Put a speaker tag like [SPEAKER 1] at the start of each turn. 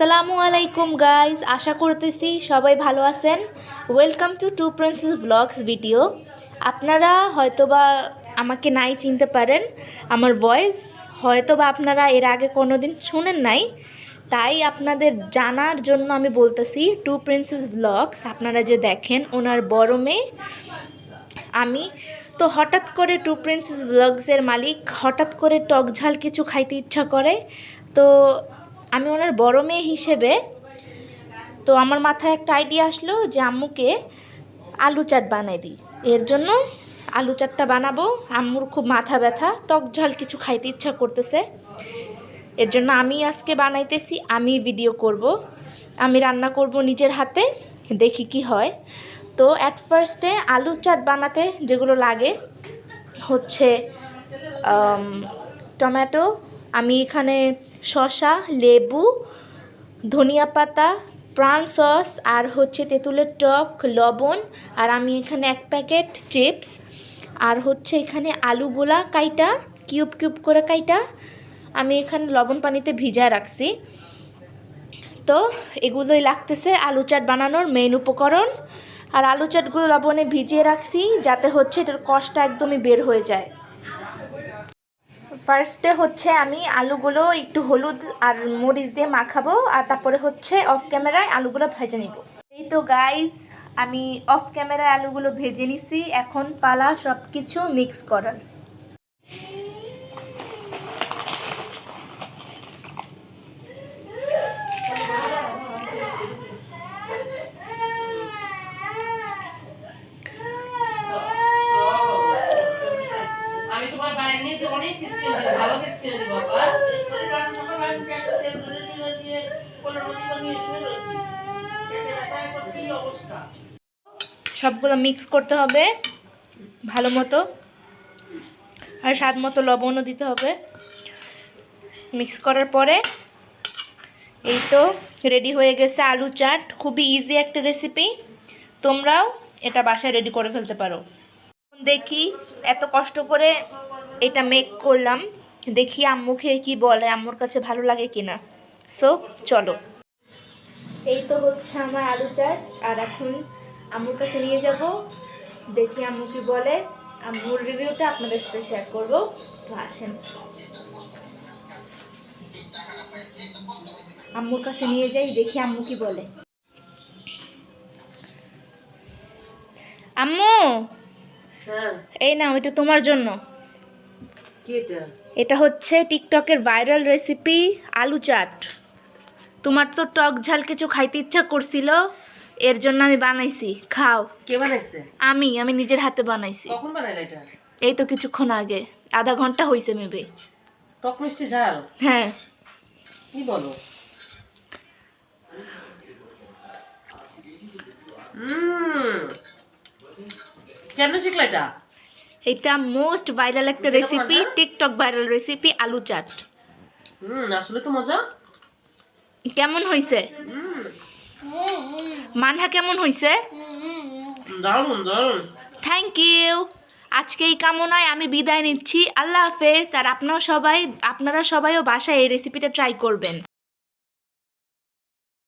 [SPEAKER 1] আসসালামু আলাইকুম গাইজ, আশা করতেছি সবাই ভালো আছেন। Welcome to to princess blogs video. আপনারা হয়তোবা আমাকে নাই চিনতে পারেন, আমার ভয়েস হয়তোবা আপনারা এর আগে কোনো দিন শুনেন নাই, তাই আপনাদের জানার জন্য আমি বলতেছি টু প্রিন্সেস ব্লগস আপনারা যে দেখেন ওনার বড় মেয়ে আমি। তো হঠাৎ করে টু প্রিন্সেস ব্লগসের মালিক হঠাৎ করে টক ঝাল কিছু খাইতে ইচ্ছা করে, তো আমি ওনার বড় মেয়ে হিসেবে তো আমার মাথায় একটা আইডিয়া আসলো যে আম্মুকে আলু চাট বানাই দিই। এর জন্য আলু চাটটা বানাবো। আম্মুর খুব মাথা ব্যথা, টক ঝাল কিছু খাইতে ইচ্ছা করতেছে, এর জন্য আমি আজকে বানাইতেছি, আমি ভিডিও করব, আমি রান্না করব নিজের হাতে, দেখি কি হয়। তো অ্যাট ফার্স্টে আলু চাট বানাতে যেগুলো লাগে হচ্ছে টমেটো, আমি এখানে শসা, লেবু, ধনিয়া পাতা, প্রাণ সস, আর হচ্ছে তেঁতুলের টক, লবণ, আর আমি এখানে 1 প্যাকেট চিপস, আর হচ্ছে এখানে আলুগুলা কাইটা কিউব কিউব করে কাইটা আমি এখানে লবণ পানিতে ভিজায় রাখছি। তো এগুলোই লাগতেছে আলু চাট বানানোর মেইন উপকরণ। আর আলু চাটগুলো লবণে ভিজিয়ে রাখছি যাতে হচ্ছে এটার কষটা একদমই বের হয়ে যায়। ফার্স্টে হচ্ছে আমি আলুগুলো একটু হলুদ আর মরিচ দিয়ে মাখাবো, আর তারপরে হচ্ছে অফ ক্যামেরায় আলুগুলো ভেজে নিব। এই তো গাইজ, আমি অফ ক্যামেরায় আলুগুলো ভেজে নিছি, এখন পালা সব কিছু মিক্স করার। সবগুলো মিক্স করতে হবে ভালো মতো, আর স্বাদ মতো লবণও দিতে হবে। মিক্স করার পরে এই তো রেডি হয়ে গেছে আলু চাট। খুবই ইজি একটা রেসিপি, তোমরাও এটা বাসায় রেডি করে ফেলতে পারো। দেখি এত কষ্ট করে এটা মেক করলাম, দেখি আম্মু খেয়ে কী বলে, আম্মুর কাছে ভালো লাগে কিনা। সো চলো, এই তো হচ্ছে আমার আলু চাট, আর এখন আম্মুর কাছে নিয়ে যাব, দেখি আম্মু কি বলে। আম্মুর রিভিউটা আপনাদের সাথে শেয়ার করবো। তো আসেন আম্মুর কাছে নিয়ে যাই, দেখি আম্মু কি বলে। আম্মু, এই নাও, এটা তোমার জন্য। এটা হচ্ছে টিকটকের ভাইরাল রেসিপি আলু চাট। তোমার তো টক ঝাল কিছু খাইতে ইচ্ছা করছিল, এর জন্য আমি বানাইছি, খাও।
[SPEAKER 2] কে বানাইছে?
[SPEAKER 1] আমি নিজের হাতে বানাইছি।
[SPEAKER 2] কখন বানাইলা এটা?
[SPEAKER 1] এই তো কিছুক্ষণ আগে, আধা ঘন্টা হয়েছে মেবে।
[SPEAKER 2] টক মিষ্টি ঝাল?
[SPEAKER 1] হ্যাঁ।
[SPEAKER 2] কি বলো? কেন শিখলা এটা?
[SPEAKER 1] এটা মোস্ট ভাইরাল একটা রেসিপি, টিকটক ভাইরাল রেসিপি আলু চাট।
[SPEAKER 2] আসলে তো মজা।
[SPEAKER 1] কেমন হয়েছে মানহা, কেমন হয়েছে?
[SPEAKER 2] দারুণ দারুণ।
[SPEAKER 1] Thank you. আজকে এই কামনায় আমি বিদায় নিচ্ছি, আল্লাহ হাফেজ। আর আপনারা সবাইও বাসায় এই রেসিপিটা ট্রাই করবেন।